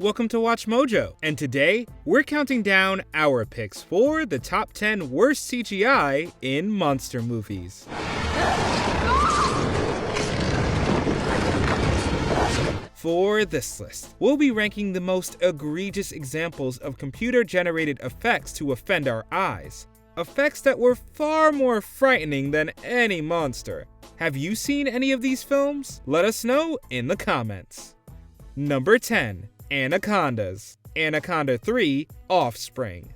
welcome to Watch Mojo, and today we're counting down our picks for the top 10 worst CGI in monster movies. For this list, we'll be ranking the most egregious examples of computer-generated effects to offend our eyes. Effects that were far more frightening than any monster. Have you seen any of these films? Let us know in the comments. Number 10. Anacondas. Anaconda 3, Offspring.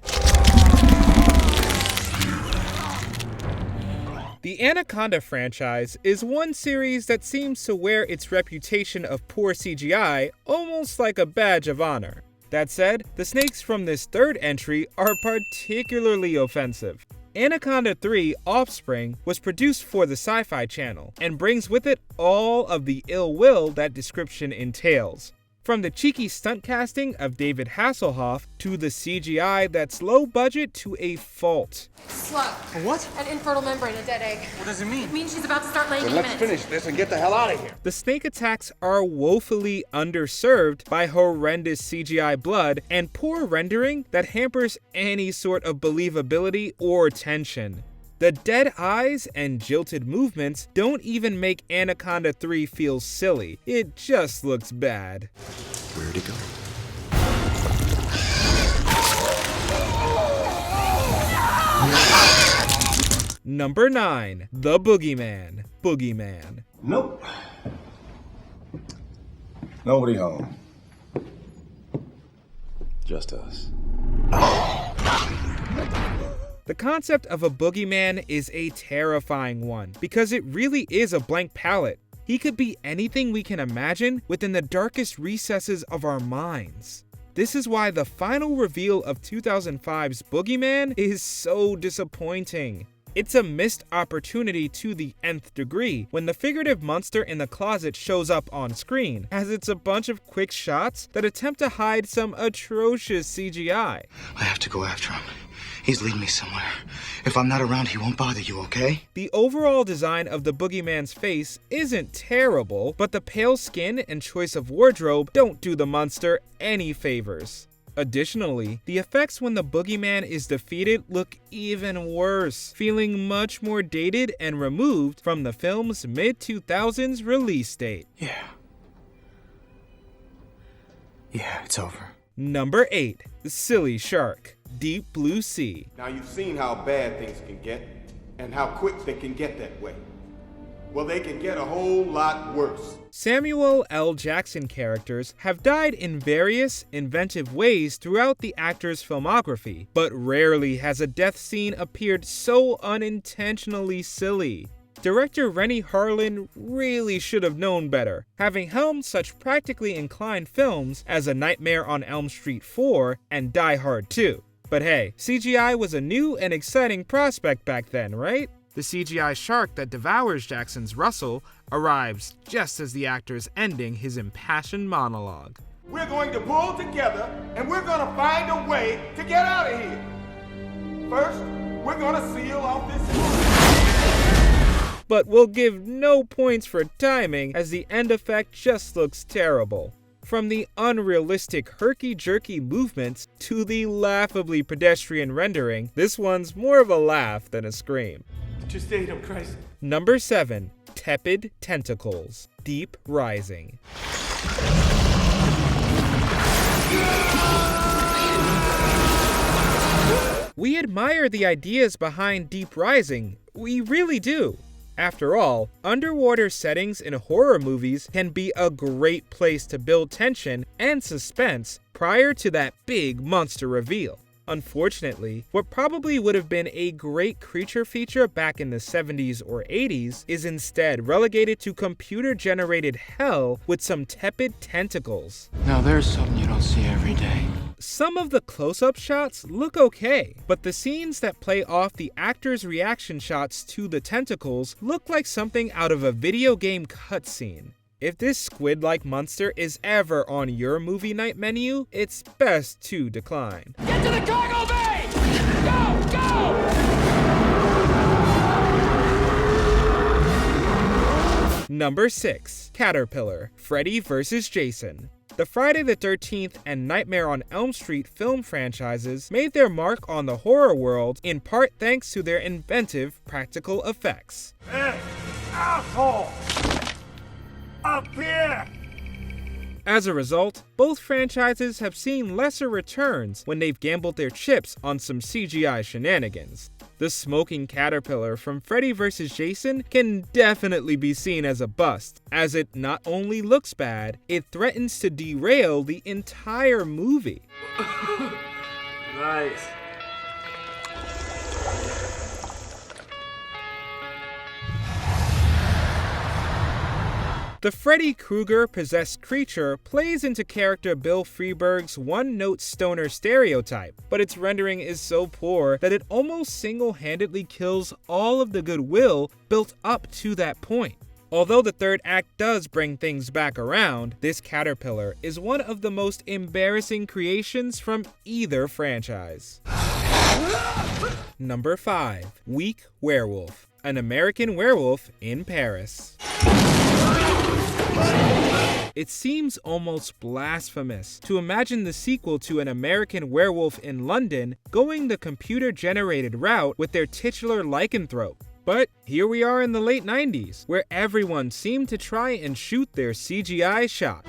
The Anaconda franchise is one series that seems to wear its reputation of poor CGI almost like a badge of honor. That said, the snakes from this third entry are particularly offensive. Anaconda 3 Offspring was produced for the Sci-Fi Channel and brings with it all of the ill will that description entails. From the cheeky stunt casting of David Hasselhoff to the CGI that's low budget to a fault. Slug. A what? An infertile membrane, a dead egg. What does it mean? It means she's about to start laying Then in let's minutes. finish this and get the hell out of here. The snake attacks are woefully underserved by horrendous CGI blood and poor rendering that hampers any sort of believability or tension. The dead eyes and jilted movements don't even make Anaconda 3 feel silly, it just looks bad. Where'd he go? Number 9. The Boogeyman. Boogeyman. Nope. Nobody home. Just us. The concept of a boogeyman is a terrifying one because it really is a blank palette. He could be anything we can imagine within the darkest recesses of our minds. This is why the final reveal of 2005's Boogeyman is so disappointing. It's a missed opportunity to the nth degree when the figurative monster in the closet shows up on screen, as it's a bunch of quick shots that attempt to hide some atrocious CGI. I have to go after him. He's leading me somewhere. If I'm not around, he won't bother you, okay? The overall design of the boogeyman's face isn't terrible, but the pale skin and choice of wardrobe don't do the monster any favors. Additionally, the effects when the boogeyman is defeated look even worse, feeling much more dated and removed from the film's mid-2000s release date. Yeah, it's over. Number 8. Silly Shark. Deep Blue Sea. Now you've seen how bad things can get and how quick they can get that way. Well, they can get a whole lot worse. Samuel L. Jackson characters have died in various inventive ways throughout the actor's filmography, but rarely has a death scene appeared so unintentionally silly. Director Renny Harlin really should have known better, having helmed such practically inclined films as A Nightmare on Elm Street 4 and Die Hard 2. But hey, CGI was a new and exciting prospect back then, right? The CGI shark that devours Jackson's Russell arrives just as the actor's ending his impassioned monologue. We're going to pull together and we're going to find a way to get out of here. First, we're going to seal off this. But we'll give no points for timing as the end effect just looks terrible. From the unrealistic herky-jerky movements to the laughably pedestrian rendering, this one's more of a laugh than a scream. Just ate him, Christ. Number 7. Tepid Tentacles. Deep Rising. We admire the ideas behind Deep Rising, we really do. After all, underwater settings in horror movies can be a great place to build tension and suspense prior to that big monster reveal. Unfortunately, what probably would have been a great creature feature back in the 70s or 80s is instead relegated to computer-generated hell with some tepid tentacles. Now there's something you don't see every day. Some of the close-up shots look okay, but the scenes that play off the actors' reaction shots to the tentacles look like something out of a video game cutscene. If this squid-like monster is ever on your movie night menu, it's best to decline. Get to the cargo bay! Go! Go! Number 6. Caterpillar. Freddy vs. Jason. The Friday the 13th and Nightmare on Elm Street film franchises made their mark on the horror world in part thanks to their inventive practical effects. Hey, asshole! Up here! As a result, both franchises have seen lesser returns when they've gambled their chips on some CGI shenanigans. The smoking caterpillar from Freddy vs. Jason can definitely be seen as a bust, as it not only looks bad, it threatens to derail the entire movie. Nice. The Freddy Krueger-possessed creature plays into character Bill Freeberg's one-note stoner stereotype, but its rendering is so poor that it almost single-handedly kills all of the goodwill built up to that point. Although the third act does bring things back around, this caterpillar is one of the most embarrassing creations from either franchise. Number 5. Weak Werewolf. An American Werewolf in Paris. It seems almost blasphemous to imagine the sequel to An American Werewolf in London going the computer-generated route with their titular lycanthrope. But here we are in the late 90s, where everyone seemed to try and shoot their CGI shot.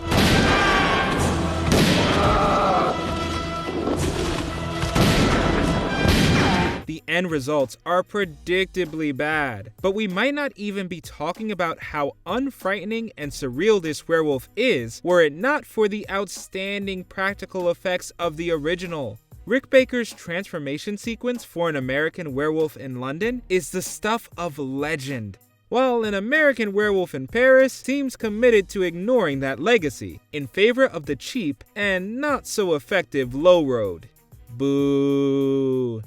The end results are predictably bad, but we might not even be talking about how unfrightening and surreal this werewolf is were it not for the outstanding practical effects of the original. Rick Baker's transformation sequence for An American Werewolf in London is the stuff of legend, while An American Werewolf in Paris seems committed to ignoring that legacy in favor of the cheap and not so effective low road. Boo.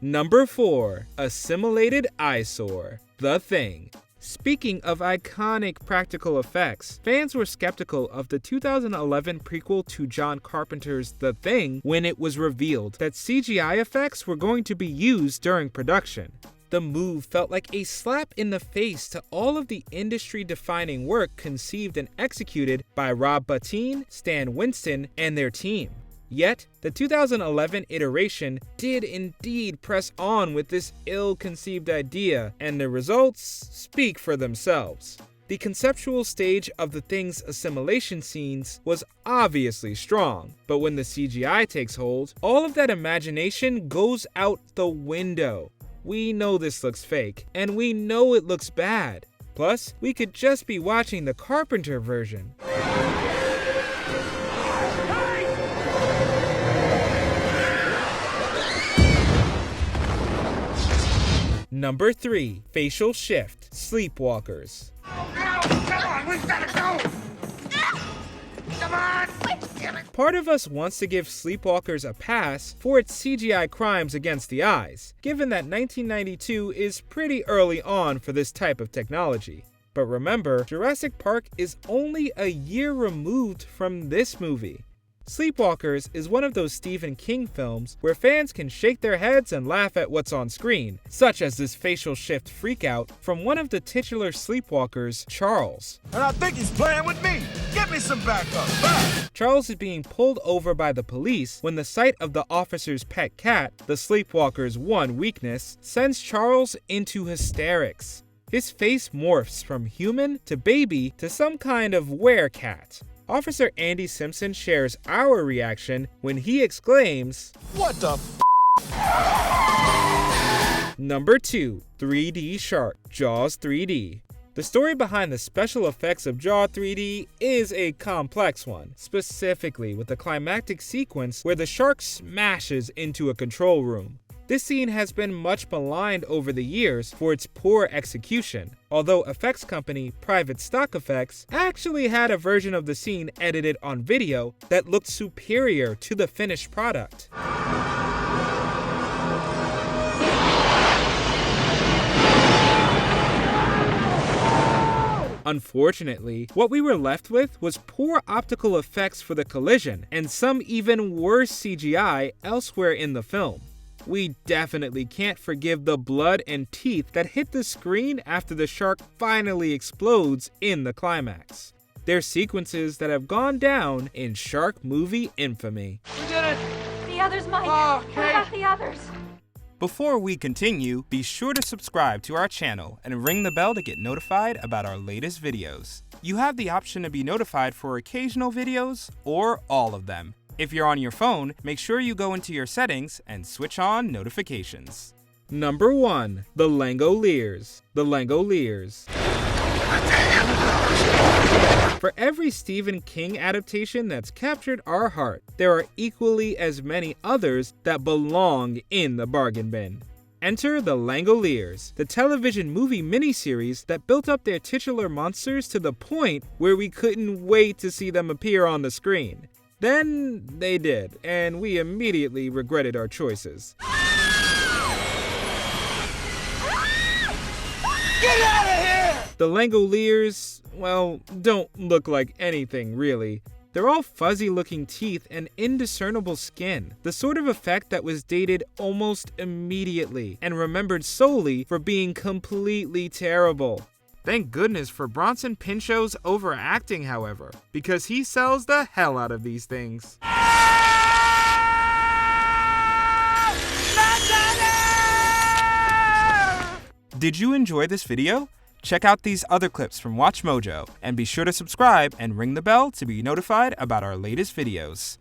Number 4. Assimilated eyesore. The Thing. Speaking of iconic practical effects, fans were skeptical of the 2011 prequel to John Carpenter's The Thing when it was revealed that CGI effects were going to be used during production. The move felt like a slap in the face to all of the industry-defining work conceived and executed by Rob Bottin, Stan Winston, and their team. Yet, the 2011 iteration did indeed press on with this ill-conceived idea, and the results speak for themselves. The conceptual stage of The Thing's assimilation scenes was obviously strong, but when the CGI takes hold, all of that imagination goes out the window. We know this looks fake, and we know it looks bad. Plus, we could just be watching the Carpenter version. Number 3. Facial Shift. Sleepwalkers. Come on, we gotta go! Come on! Part of us wants to give Sleepwalkers a pass for its CGI crimes against the eyes, given that 1992 is pretty early on for this type of technology. But remember, Jurassic Park is only a year removed from this movie. Sleepwalkers is one of those Stephen King films where fans can shake their heads and laugh at what's on screen, such as this facial shift freakout from one of the titular sleepwalkers, Charles. And I think he's playing with me. Get me some backup. Charles is being pulled over by the police when the sight of the officer's pet cat, the sleepwalker's one weakness, sends Charles into hysterics. His face morphs from human to baby to some kind of werecat. Officer Andy Simpson shares our reaction when he exclaims, What the Number 2. 3D Shark. Jaws 3D. The story behind the special effects of Jaws 3D is a complex one, specifically with the climactic sequence where the shark smashes into a control room. This scene has been much maligned over the years for its poor execution, although effects company Private Stock Effects actually had a version of the scene edited on video that looked superior to the finished product. Unfortunately, what we were left with was poor optical effects for the collision and some even worse CGI elsewhere in the film. We definitely can't forgive the blood and teeth that hit the screen after the shark finally explodes in the climax. They're sequences that have gone down in shark movie infamy. We did it! The others might. Oh, What about the others? Before we continue, be sure to subscribe to our channel and ring the bell to get notified about our latest videos. You have the option to be notified for occasional videos or all of them. If you're on your phone, make sure you go into your settings and switch on notifications. Number 1. The Langoliers. The Langoliers. For every Stephen King adaptation that's captured our heart, there are equally as many others that belong in the bargain bin. Enter The Langoliers, the television movie miniseries that built up their titular monsters to the point where we couldn't wait to see them appear on the screen. Then they did, and we immediately regretted our choices. Get out of here! The Langoliers, well, don't look like anything really. They're all fuzzy-looking teeth and indiscernible skin, the sort of effect that was dated almost immediately and remembered solely for being completely terrible. Thank goodness for Bronson Pinchot's overacting, however, because he sells the hell out of these things. Did you enjoy this video? Check out these other clips from WatchMojo and be sure to subscribe and ring the bell to be notified about our latest videos.